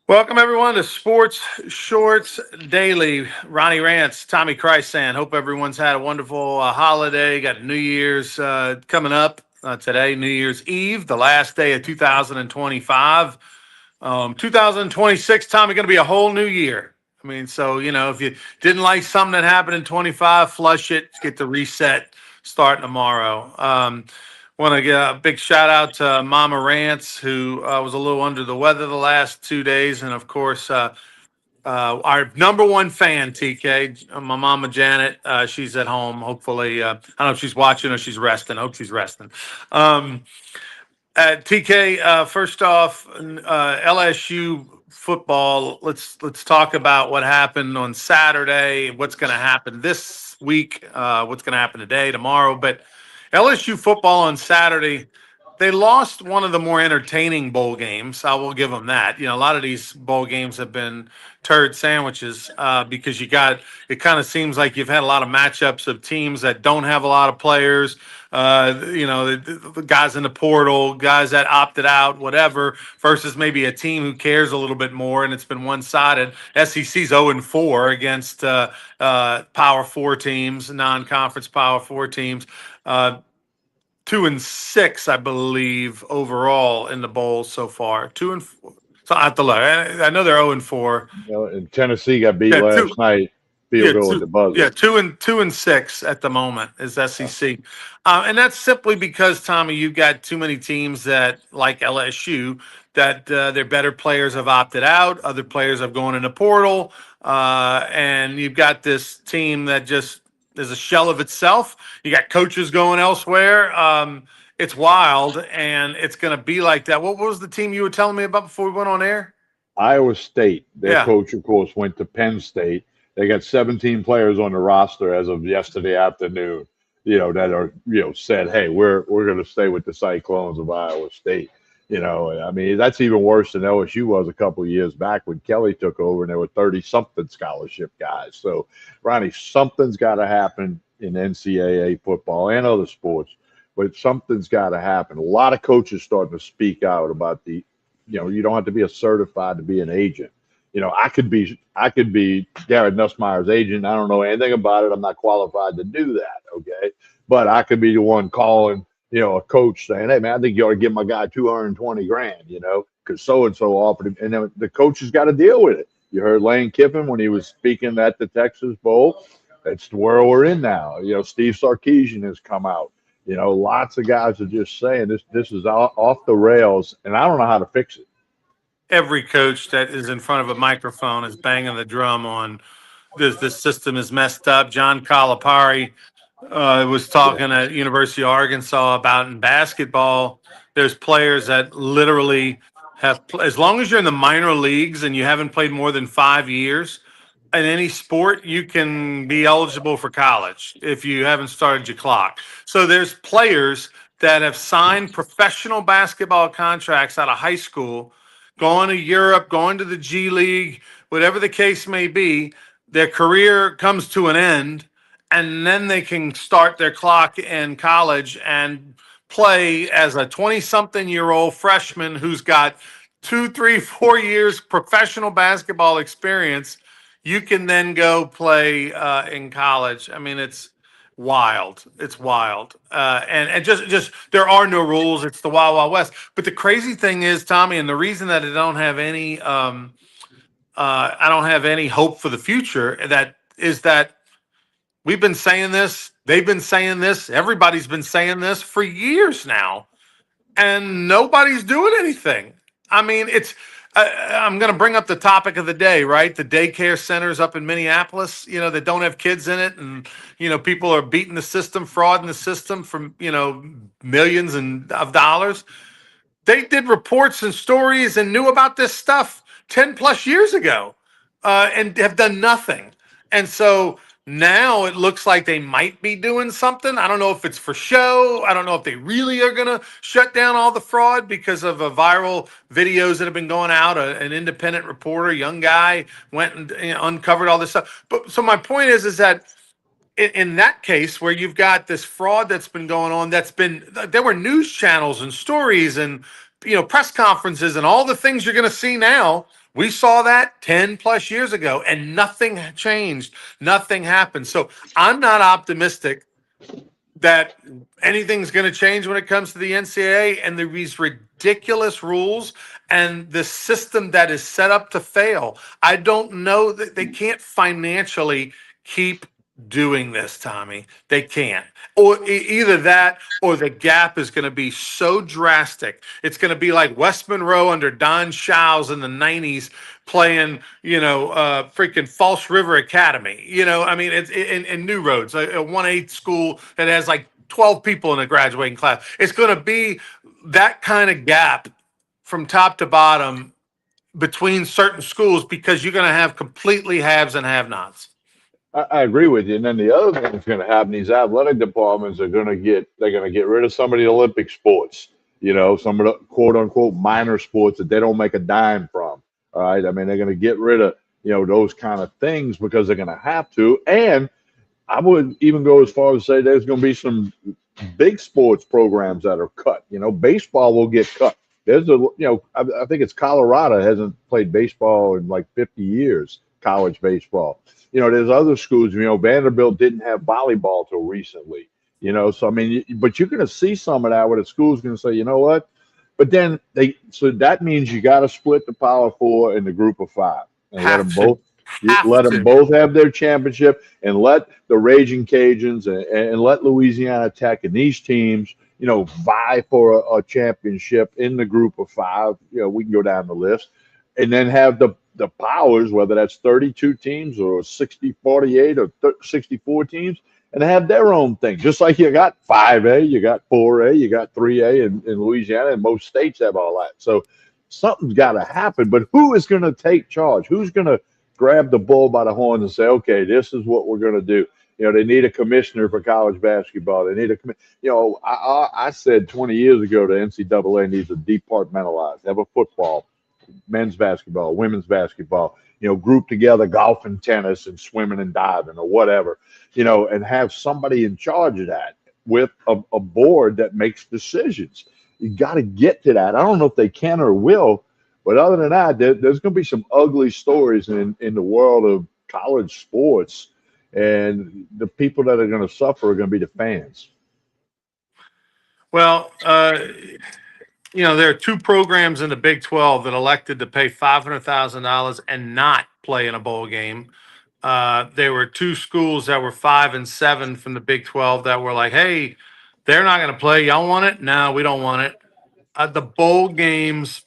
Welcome everyone to Sports Shorts Daily. Ronnie Rance, Tommy Chrysan. Hope everyone's had a wonderful holiday. Got New Year's coming up today, New Year's Eve, the last day of 2025. 2026, Tommy, going to be a whole new year. I mean, so if you didn't like something that happened in 25, flush it. Get the reset starting tomorrow. Want to give a big shout out to Mama Rance, who was a little under the weather the last 2 days. And of course, our number one fan, TK, my mama Janet, she's at home. Hopefully, I don't know if she's watching or she's resting. I hope she's resting. TK, first off, LSU football. Let's talk about what happened on Saturday. What's going to happen this week? What's going to happen today, tomorrow? But LSU football on Saturday, they lost one of the more entertaining bowl games. I will give them that. A lot of these bowl games have been turd sandwiches because it kind of seems like you've had a lot of matchups of teams that don't have a lot of players. The guys in the portal, guys that opted out, whatever, versus maybe a team who cares a little bit more, and it's been one-sided. SEC's 0-4 against Power 4 teams, non-conference Power 4 teams. 2-6, I believe, overall in the bowl so far. 2-4. So I have to look. I know they're 0-4. And Tennessee got beat last night. Field goal at the buzzer. Yeah, 2-6 at the moment is SEC, and that's simply because, Tommy, you've got too many teams that, like LSU, that their better players have opted out, other players have gone in the portal, and you've got this team that just is a shell of itself. You got coaches going elsewhere. It's wild, and it's going to be like that. What was the team you were telling me about before we went on air? Iowa State. Their coach, of course, went to Penn State. They got 17 players on the roster as of yesterday afternoon, that are, said, hey, we're going to stay with the Cyclones of Iowa State. I mean, that's even worse than LSU was a couple of years back when Kelly took over and there were 30-something scholarship guys. So, Ronnie, something's got to happen in NCAA football and other sports, but something's got to happen. A lot of coaches starting to speak out about you don't have to be a certified to be an agent. I could be Garrett Nussmeier's agent. I don't know anything about it. I'm not qualified to do that. Okay. But I could be the one calling, a coach saying, hey man, I think you ought to give my guy $220,000, because so-and-so offered him. And then the coach has got to deal with it. You heard Lane Kiffin when he was speaking at the Texas Bowl. That's where we're in now. Steve Sarkisian has come out. Lots of guys are just saying this is off the rails, and I don't know how to fix it. Every coach that is in front of a microphone is banging the drum on this system is messed up. John Calipari was talking at University of Arkansas about in basketball. There's players that literally have, as long as you're in the minor leagues and you haven't played more than 5 years in any sport, you can be eligible for college if you haven't started your clock. So there's players that have signed professional basketball contracts out of high school, going to Europe, going to the G League, whatever the case may be. Their career comes to an end, and then they can start their clock in college and play as a 20-something-year-old freshman who's got 2, 3, 4 years professional basketball experience. You can then go play in college. I mean, it's wild. It's wild. And just there are no rules. It's the Wild Wild West. But the crazy thing is, Tommy, and the reason that I don't have any hope for the future, that we've been saying this, they've been saying this, everybody's been saying this for years now, and nobody's doing anything. I mean, I'm going to bring up the topic of the day, right? The daycare centers up in Minneapolis, that don't have kids in it. And, people are beating the system, fraud in the system from, millions of dollars. They did reports and stories and knew about this stuff 10 plus years ago and have done nothing. And so now it looks like they might be doing something. I don't know if it's for show. I don't know if they really are going to shut down all the fraud because of viral videos that have been going out. An independent reporter, young guy, went and uncovered all this stuff. But so my point is that in that case where you've got this fraud that's been going on, there were news channels and stories and press conferences and all the things you're going to see now We saw that 10 plus years ago and nothing changed. Nothing happened. So I'm not optimistic that anything's going to change when it comes to the NCAA and these ridiculous rules and the system that is set up to fail. I don't know that they can't financially keep doing this, Tommy. They can't. Or either that or the gap is going to be so drastic. It's going to be like West Monroe under Don Shows in the 90s playing, freaking False River Academy. I mean, it's in New Roads, a 1-8 school that has like 12 people in a graduating class. It's going to be that kind of gap from top to bottom between certain schools because you're going to have completely haves and have-nots. I agree with you. And then the other thing that's going to happen, these athletic departments are going to get rid of some of the Olympic sports, some of the quote unquote minor sports that they don't make a dime from. All right. I mean, they're going to get rid of, those kind of things because they're going to have to. And I would even go as far as say there's going to be some big sports programs that are cut. Baseball will get cut. There's I think it's Colorado hasn't played baseball in like 50 years, college baseball. There's other schools, Vanderbilt didn't have volleyball till recently, so I mean, but you're going to see some of that where the school's going to say, you know what? But then so that means you got to split the Power Four and the Group of Five and let them both have their championship and let the Raging Cajuns and let Louisiana Tech and these teams, vie for a championship in the Group of Five. We can go down the list and then have the powers, whether that's 32 teams or 60-48 or 64 teams, and have their own thing. Just like you got 5A, you got 4A, you got 3A in Louisiana, and most states have all that. So something's got to happen. But who is going to take charge? Who's going to grab the bull by the horns and say, okay, this is what we're going to do? They need a commissioner for college basketball. They need I said 20 years ago the NCAA needs to departmentalize, have a football, men's basketball, women's basketball, group together golf and tennis and swimming and diving or whatever, and have somebody in charge of that with a board that makes decisions. You got to get to that. I don't know if they can or will, but other than that, there's going to be some ugly stories in the world of college sports, and the people that are going to suffer are going to be the fans. Well, there are two programs in the Big 12 that elected to pay $500,000 and not play in a bowl game. There were two schools that were 5 and 7 from the Big 12 that were like, hey, they're not going to play. Y'all want it? No, we don't want it. The bowl games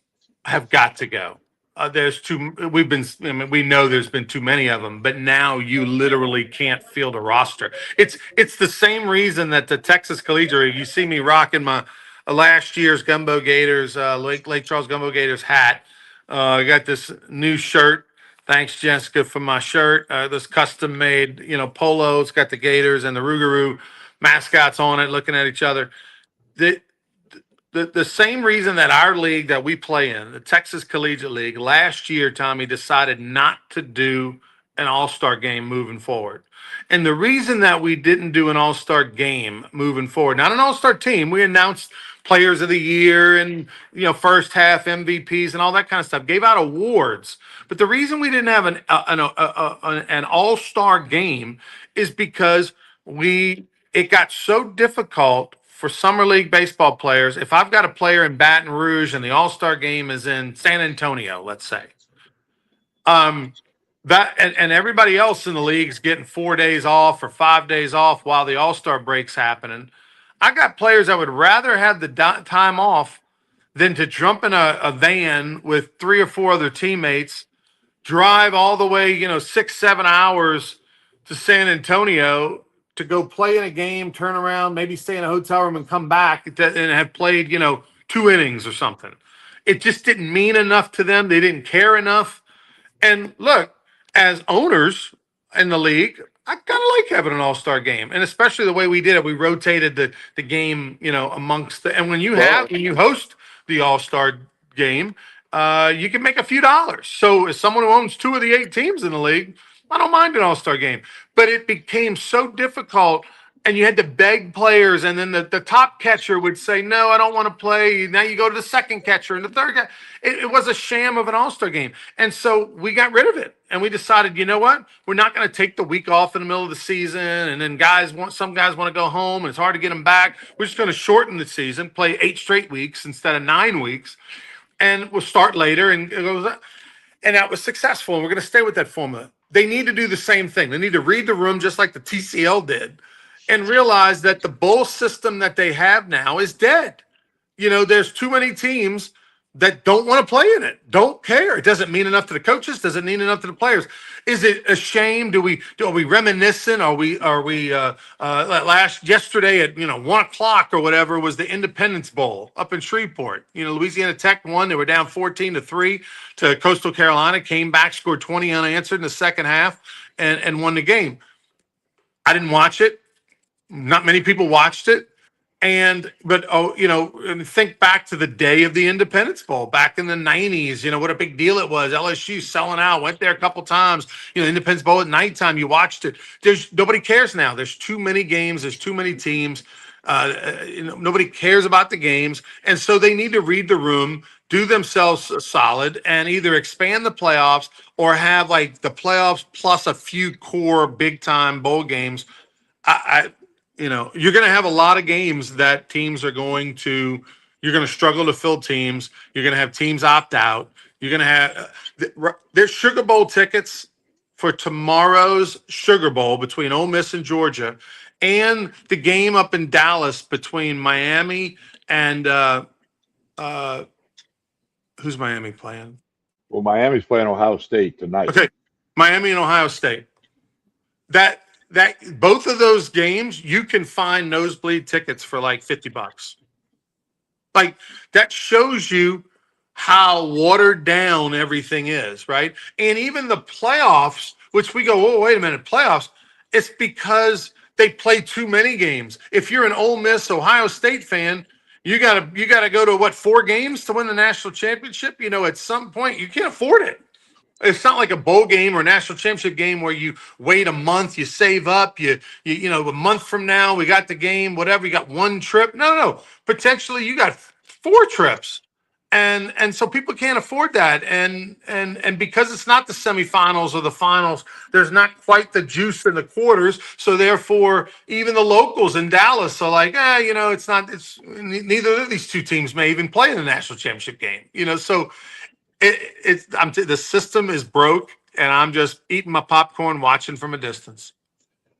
have got to go. We know there's been too many of them, but now you literally can't field a roster. It's the same reason that the Texas Collegiate, you see me rocking my last year's Gumbo Gators, Lake Charles Gumbo Gators hat. I got this new shirt. Thanks, Jessica, for my shirt. This custom made, polo. It's got the Gators and the Rougarou mascots on it, looking at each other. The same reason that our league that we play in, the Texas Collegiate League, last year, Tommy, decided not to do an all-star game moving forward. And the reason that we didn't do an all-star game moving forward, not an all-star team, we announced players of the year and, first half MVPs and all that kind of stuff, gave out awards. But the reason we didn't have an all-star game is because it got so difficult for summer league baseball players. If I've got a player in Baton Rouge and the all-star game is in San Antonio, let's say, that and everybody else in the league's getting 4 days off or 5 days off while the all-star break's happening. I got players that would rather have the time off than to jump in a van with 3 or 4 other teammates, drive all the way, 6-7 hours to San Antonio to go play in a game, turn around, maybe stay in a hotel room and come back and have played, 2 innings or something. It just didn't mean enough to them. They didn't care enough. And look, as owners in the league, I kind of like having an all-star game, and especially the way we did it. We rotated the game, amongst and when you host the all-star game, you can make a few dollars. So as someone who owns 2 of the 8 teams in the league, I don't mind an all-star game. But it became so difficult and you had to beg players, and then the top catcher would say, no, I don't want to play. Now you go to the second catcher and the third guy. It was a sham of an all-star game. And so we got rid of it. And we decided, you know what? We're not going to take the week off in the middle of the season. And then some guys want to go home and it's hard to get them back. We're just going to shorten the season, play 8 straight weeks instead of 9 weeks. And we'll start later. And that was successful. And we're going to stay with that formula. They need to do the same thing. They need to read the room just like the TCL did and realize that the bowl system that they have now is dead. There's too many teams that don't want to play in it, don't care. It doesn't mean enough to the coaches, doesn't mean enough to the players. Is it a shame? Are we reminiscent? Yesterday at 1:00 or whatever was the Independence Bowl up in Shreveport. Louisiana Tech won. They were down 14-3 to Coastal Carolina, came back, scored 20 unanswered in the second half, and won the game. I didn't watch it. Not many people watched it. And think back to the day of the Independence Bowl back in the 90s, what a big deal it was. LSU selling out, went there a couple times, Independence Bowl at nighttime, you watched it. Nobody cares now. There's too many games. There's too many teams. Nobody cares about the games. And so they need to read the room, do themselves solid, and either expand the playoffs or have like the playoffs plus a few core big time bowl games. You're going to have a lot of games that you're going to struggle to fill teams. You're going to have teams opt out. You're going to have there's Sugar Bowl tickets for tomorrow's Sugar Bowl between Ole Miss and Georgia, and the game up in Dallas between Miami and who's Miami playing? Well, Miami's playing Ohio State tonight. Okay, Miami and Ohio State. That both of those games, you can find nosebleed tickets for like $50. Like, that shows you how watered down everything is, right? And even the playoffs, which we go, oh, wait a minute, playoffs, it's because they play too many games. If you're an Ole Miss, Ohio State fan, you gotta go to 4 games to win the national championship. At some point, you can't afford it. It's not like a bowl game or a national championship game where you wait a month, you save up, a month from now we got the game, whatever. You got 1 trip. No. Potentially you got 4 trips, and so people can't afford that. And because it's not the semifinals or the finals, there's not quite the juice in the quarters. So therefore, even the locals in Dallas are like, it's not. It's neither of these two teams may even play in the national championship game. So. The system is broke, and I'm just eating my popcorn, watching from a distance.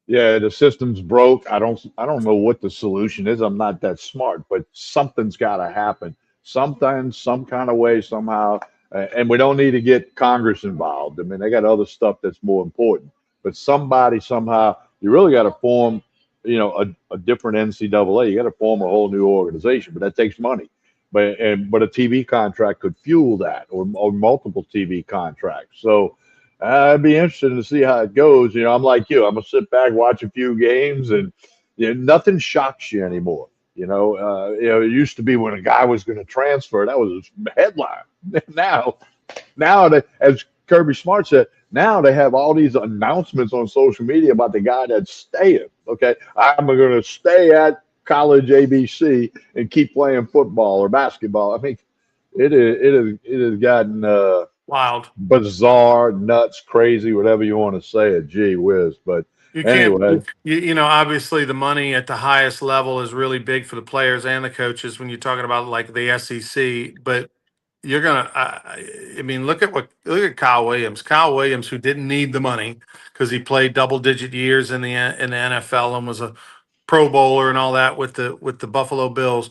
Yeah, the system's broke. I don't know what the solution is. I'm not that smart, but something's got to happen. Sometimes, some kind of way, somehow, and we don't need to get Congress involved. I mean, they got other stuff that's more important. But somebody, somehow, you really got to form, a different NCAA. You got to form a whole new organization, but that takes money. But a TV contract could fuel that, or multiple TV contracts. So I'd be interested to see how it goes. I'm like you. I'm gonna sit back, watch a few games, and nothing shocks you anymore. It used to be when a guy was going to transfer, that was a headline. Now as Kirby Smart said, now they have all these announcements on social media about the guy that's staying. Okay, I'm going to stay at college ABC and keep playing football or basketball. I mean, it has gotten wild, bizarre, nuts, crazy, whatever you want to say it. Gee whiz. But anyway, obviously the money at the highest level is really big for the players and the coaches when you're talking about like the SEC. But you're gonna, look at Kyle Williams. Kyle Williams, who didn't need the money because he played double-digit years in the NFL and was a Pro Bowler and all that with the Buffalo Bills.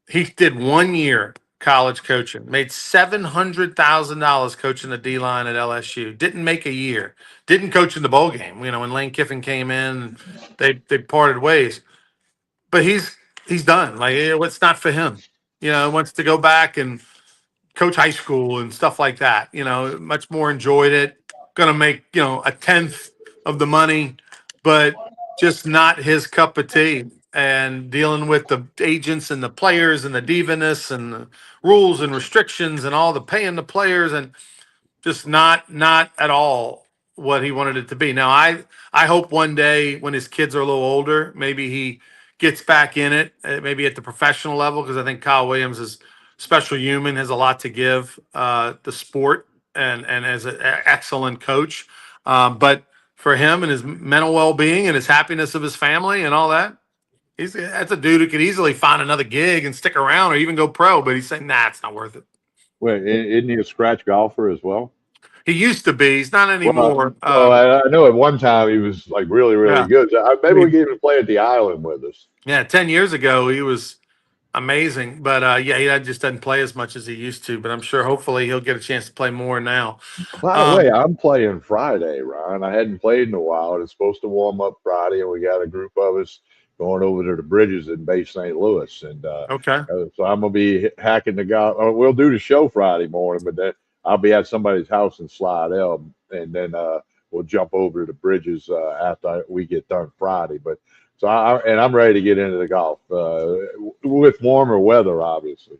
He did 1 year college coaching, made $700,000 coaching the D line at LSU. Didn't make a year. Didn't coach in the bowl game. When Lane Kiffin came in, they parted ways. But he's done. Like, it's not for him. He wants to go back and coach high school and stuff like that. Much more enjoyed it. Going to make a tenth of the money, but just not his cup of tea. And dealing with the agents and the players and the divaness and the rules and restrictions and all the paying the players, and just not at all what he wanted it to be. Now, I hope one day when his kids are a little older, maybe he gets back in it, maybe at the professional level, because I think Kyle Williams is a special human, has a lot to give the sport, and as an excellent coach. But for him and his mental well-being and his happiness of his family and all that, that's a dude who could easily find another gig and stick around or even go pro. But he's saying, nah, it's not worth it. Wait, isn't he a scratch golfer as well? He used to be. He's not anymore. Well, I know at one time he was like really, really Yeah. good. So maybe we get him to play at the Island with us. Yeah, 10 years ago, he was amazing. But yeah, he just doesn't play as much as he used to. But I'm sure hopefully he'll get a chance to play more now. By the way, I'm playing Friday, Ron. I hadn't played in a while. It's supposed to warm up Friday, and we got a group of us going over to the Bridges in Bay St. Louis. And Okay. so I'm going to be hacking the golf. We'll do the show Friday morning, but then I'll be at somebody's house in Slidell, and then we'll jump over to the Bridges after we get done Friday. But so I'm ready to get into the golf with warmer weather, obviously.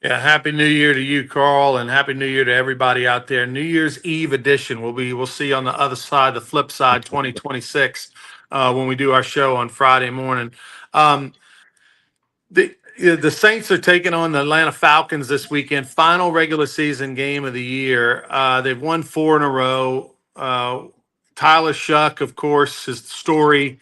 Yeah, happy New Year to you, Carl, and happy New Year to everybody out there. New Year's Eve edition. We'll see you on the other side, the flip side, 2026, when we do our show on Friday morning. The Saints are taking on the Atlanta Falcons this weekend. Final regular season game of the year. They've won 4 in a row. Tyler Shuck, of course, his story.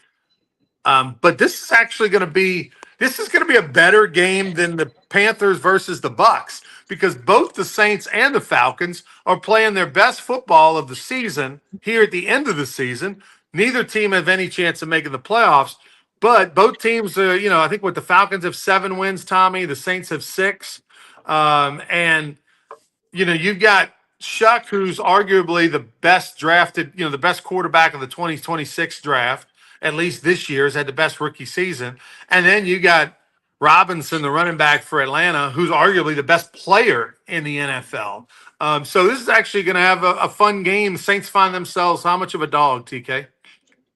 But this is actually going to be a better game than the Panthers versus the Bucks, because both the Saints and the Falcons are playing their best football of the season here at the end of the season. Neither team have any chance of making the playoffs, but both teams are, I think what the Falcons have 7 wins, Tommy, the Saints have 6. And you've got Shuck, who's arguably the best drafted, the best quarterback of the 2026 draft, at least this year, has had the best rookie season. And then you got Robinson, the running back for Atlanta, who's arguably the best player in the NFL. So this is actually going to have a fun game. The Saints find themselves how much of a dog, TK?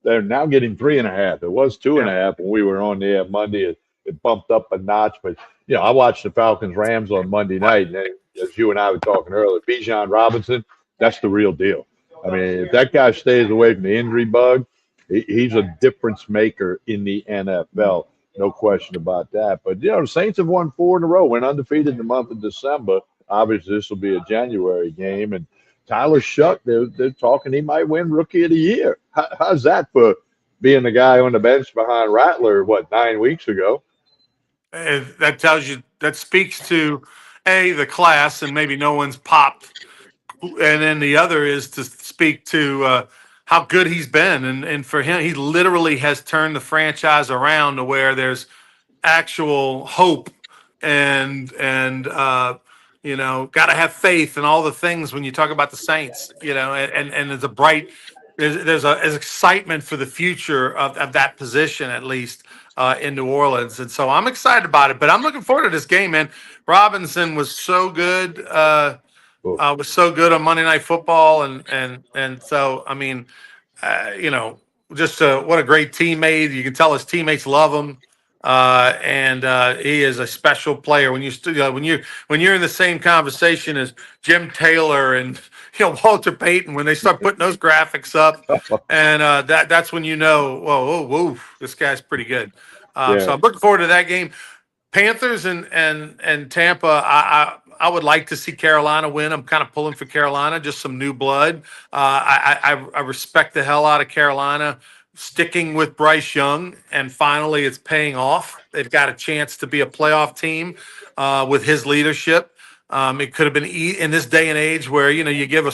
They're now getting 3.5. It was 2.5 when we were on there Monday. It bumped up a notch. But, I watched the Falcons-Rams on Monday night. And as you and I were talking earlier, Bijan Robinson, that's the real deal. I mean, if that guy stays away from the injury bug, he's a difference maker in the NFL. No question about that. But, the Saints have won 4 in a row, went undefeated in the month of December. Obviously, this will be a January game. And Tyler Shuck, they're talking he might win Rookie of the Year. How's that for being the guy on the bench behind Rattler, 9 weeks ago? That speaks to, the class, and maybe no one's popped. And then the other is to speak to how good he's been. And for him, he literally has turned the franchise around to where there's actual hope and got to have faith and all the things when you talk about the Saints, and there's excitement for the future of that position, at least in New Orleans. And so I'm excited about it, but I'm looking forward to this game, man. Robinson was so good. Was so good on Monday Night Football, and so I mean, just what a great teammate. You can tell his teammates love him, and he is a special player. When you're in the same conversation as Jim Taylor and Walter Payton, when they start putting those graphics up, and that's when whoa, this guy's pretty good. So I'm looking forward to that game. Panthers and Tampa. I would like to see Carolina win. I'm kind of pulling for Carolina, just some new blood. I respect the hell out of Carolina sticking with Bryce Young, and finally it's paying off. They've got a chance to be a playoff team with his leadership. It could have been in this day and age where, you give a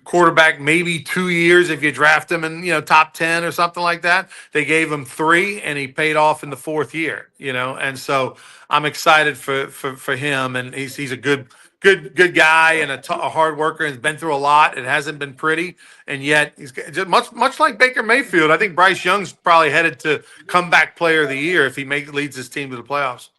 quarterback maybe 2 years if you draft him in, top 10 or something like that. They gave him 3 and he paid off in the 4th year, and so I'm excited for him, and he's a good guy and a hard worker, and has been through a lot. It hasn't been pretty, and yet he's just much like Baker Mayfield. I think Bryce Young's probably headed to comeback player of the year if he leads his team to the playoffs.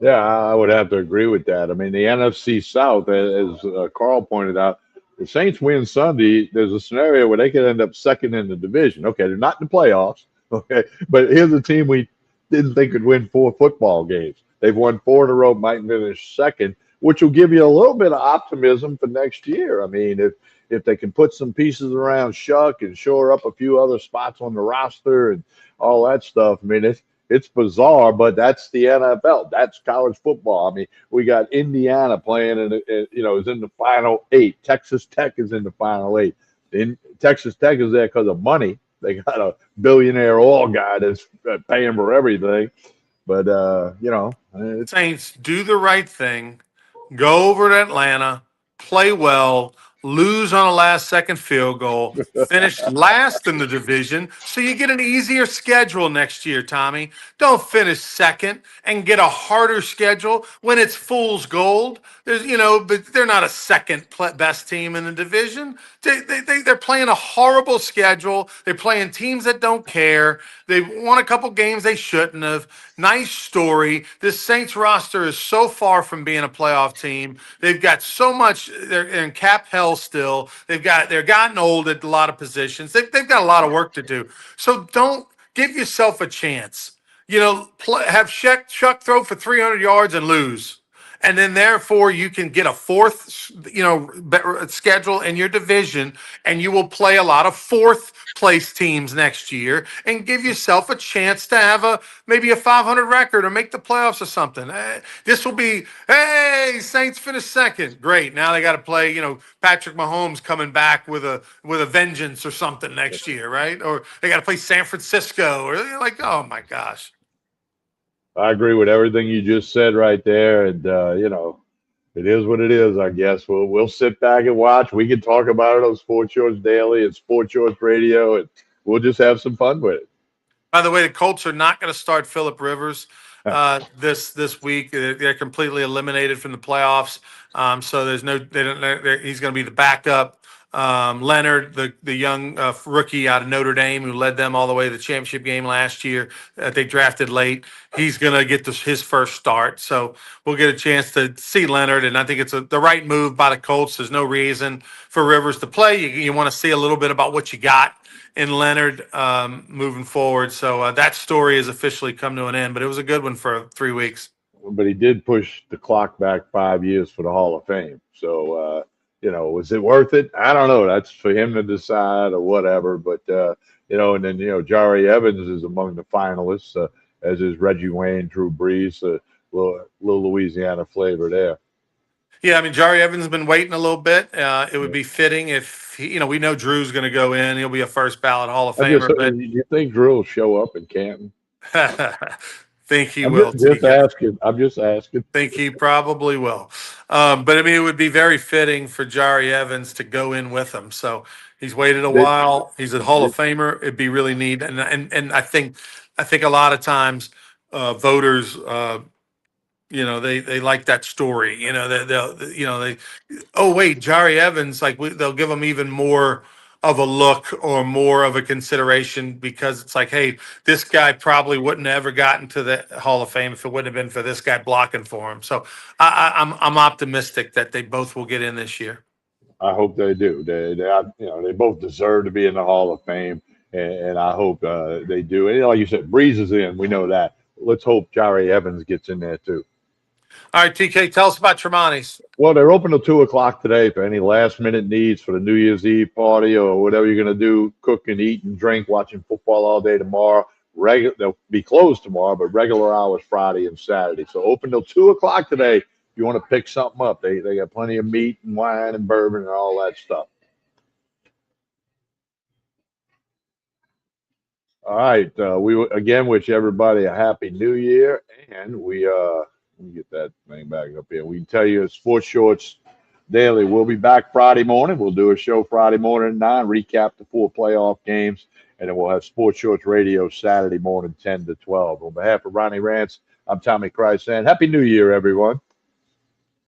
Yeah, I would have to agree with that. I mean, the NFC South, as Carl pointed out, the Saints win Sunday, there's a scenario where they could end up second in the division. Okay, they're not in the playoffs. Okay, but here's a team we didn't think could win 4 football games. They've won 4 in a row, might finish second. which will give you a little bit of optimism for next year. I mean, if they can put some pieces around Shuck and shore up a few other spots on the roster and all that stuff, I mean, it's bizarre, but that's the NFL. That's college football. I mean, we got Indiana playing, is in the final eight. Texas Tech is in the final eight. Texas Tech is there because of money. They got a billionaire oil guy that's paying for everything. But Saints, do the right thing. Go over to Atlanta, play well, lose on a last second field goal, finish last in the division, so you get an easier schedule next year, Tommy. Don't finish second and get a harder schedule when it's fool's gold. But they're not a second best team in the division. They're playing a horrible schedule. They're playing teams that don't care. They won a couple games they shouldn't have. Nice story. This Saints roster is so far from being a playoff team. They've got so much. They're in cap hell still. They're gotten old at a lot of positions. They've got a lot of work to do. So don't give yourself a chance. Have Shuck throw for 300 yards and lose. And then therefore you can get a fourth, schedule in your division, and you will play a lot of fourth place teams next year and give yourself a chance to have maybe a 500 record or make the playoffs or something. This will be, hey, Saints finished second. Great. Now they got to play, Patrick Mahomes coming back with a vengeance or something next year, right? Or they got to play San Francisco, or like, oh my gosh. I agree with everything you just said right there, and it is what it is. I guess we'll sit back and watch. We can talk about it on Sports Shorts Daily and Sports Shorts Radio, and we'll just have some fun with it. By the way, the Colts are not going to start Phillip Rivers this week. They're completely eliminated from the playoffs. So there's no. He's going to be the backup. Leonard, the young rookie out of Notre Dame who led them all the way to the championship game last year, they drafted late. He's going to get his first start. So we'll get a chance to see Leonard, and I think it's the right move by the Colts. There's no reason for Rivers to play. You want to see a little bit about what you got in Leonard moving forward. So that story has officially come to an end, but it was a good one for 3 weeks. But he did push the clock back 5 years for the Hall of Fame. So, was it worth it? I don't know. That's for him to decide or whatever. But, and then, Jari Evans is among the finalists, as is Reggie Wayne, Drew Brees, little Louisiana flavor there. Yeah, I mean, Jari Evans has been waiting a little bit. It would be fitting if we know Drew's going to go in. He'll be a first ballot Hall of Famer. Do you think Drew will show up in Canton? Think he will. Just asking. I'm just asking. Think he probably will. But I mean, it would be very fitting for Jari Evans to go in with him. So he's waited a while. He's a Hall of Famer. It'd be really neat. And I think a lot of times voters. They like that story. Jari Evans, they'll give him even more of a look or more of a consideration, because it's like, hey, this guy probably wouldn't have ever gotten to the Hall of Fame if it wouldn't have been for this guy blocking for him. So I'm optimistic that they both will get in this year. I hope they do. They both deserve to be in the Hall of Fame, and I hope they do. And like you said, Breeze is in. We know that. Let's hope Jari Evans gets in there too. All right, TK, tell us about Tremonti's. Well, they're open till 2:00 today for any last-minute needs for the New Year's Eve party or whatever you're going to do, cook and eat and drink, watching football all day tomorrow. They'll be closed tomorrow, but regular hours Friday and Saturday. So open till 2:00 today if you want to pick something up. They got plenty of meat and wine and bourbon and all that stuff. All right. We again wish everybody a happy New Year, and let me get that thing back up here. We can tell you Sports Shorts Daily. We'll be back Friday morning. We'll do a show Friday morning at 9, recap the 4 playoff games, and then we'll have Sports Shorts Radio Saturday morning 10 to 12. On behalf of Ronnie Rance, I'm Tommy Christ saying Happy New Year, everyone.